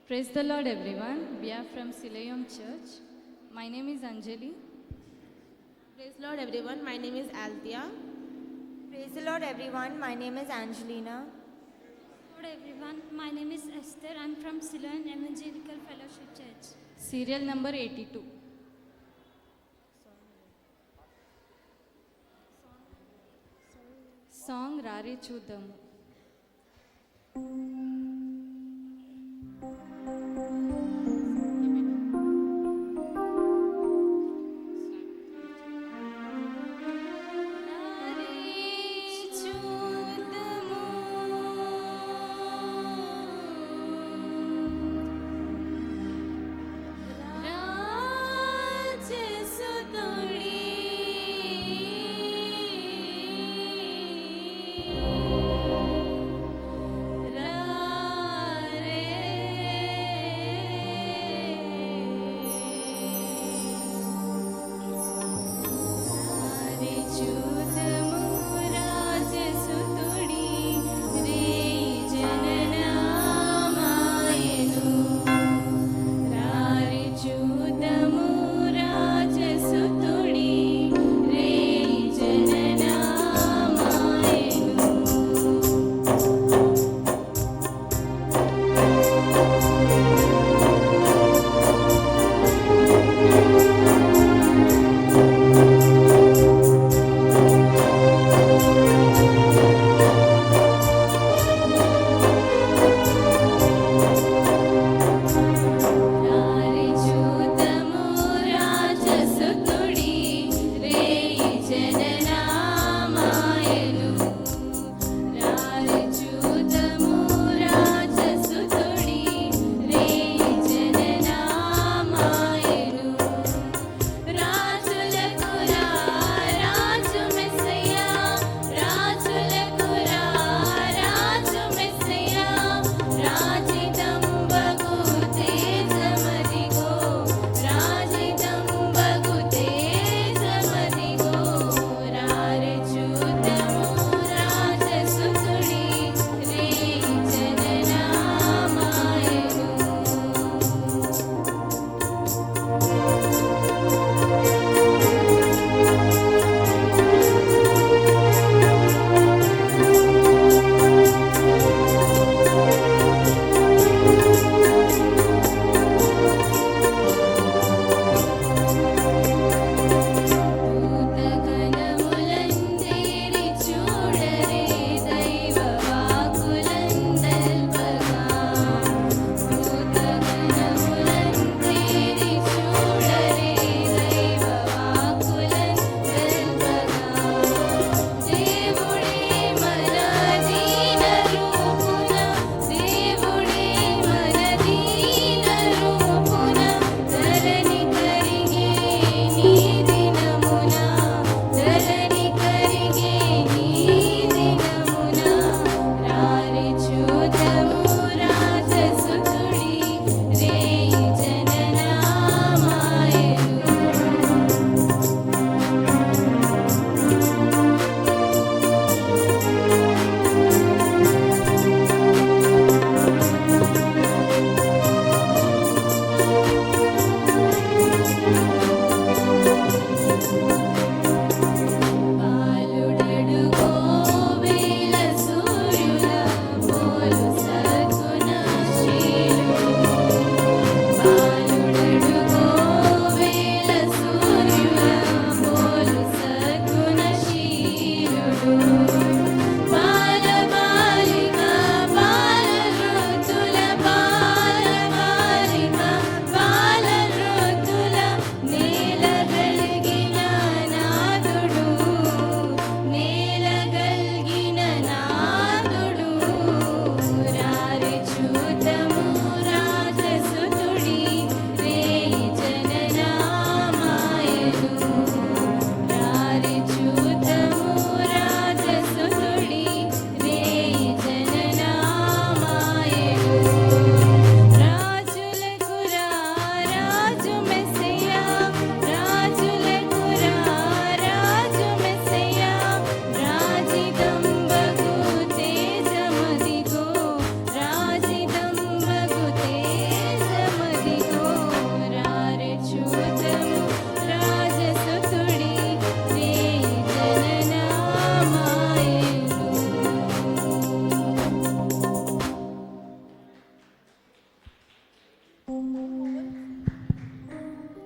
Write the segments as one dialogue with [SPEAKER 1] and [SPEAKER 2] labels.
[SPEAKER 1] Praise the Lord, everyone. We are from Siloam Church. My name is Anjali.
[SPEAKER 2] Praise Lord everyone, my name is Althea.
[SPEAKER 3] Praise the Lord, everyone. My name is Angelina.
[SPEAKER 4] Hello everyone, my name is Esther. I'm from Siloam Evangelical Fellowship Church.
[SPEAKER 1] Serial number 82. Song Rare Chudamu.
[SPEAKER 4] Ra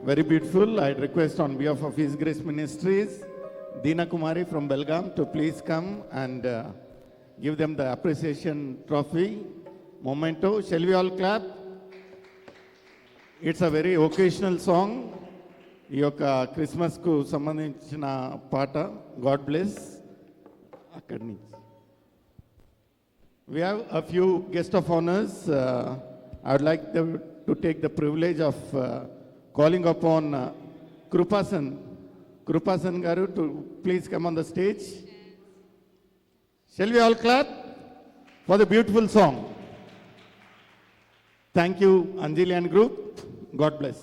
[SPEAKER 5] Very beautiful. I request on behalf of His Grace Ministries, Deena Kumari from Belgaum to please come and give them the appreciation trophy, memento. Shall we all clap? It's a very occasional song. ఈ యొక్క క్రిస్మస్కు సంబంధించిన పాట. God bless. అక్కడి నుంచి we have a few guest of honors. I would like to take the privilege of calling upon Krupasan garu to please come on the stage. Shall we all clap for the beautiful song? Thank you, Anjali and group. God bless.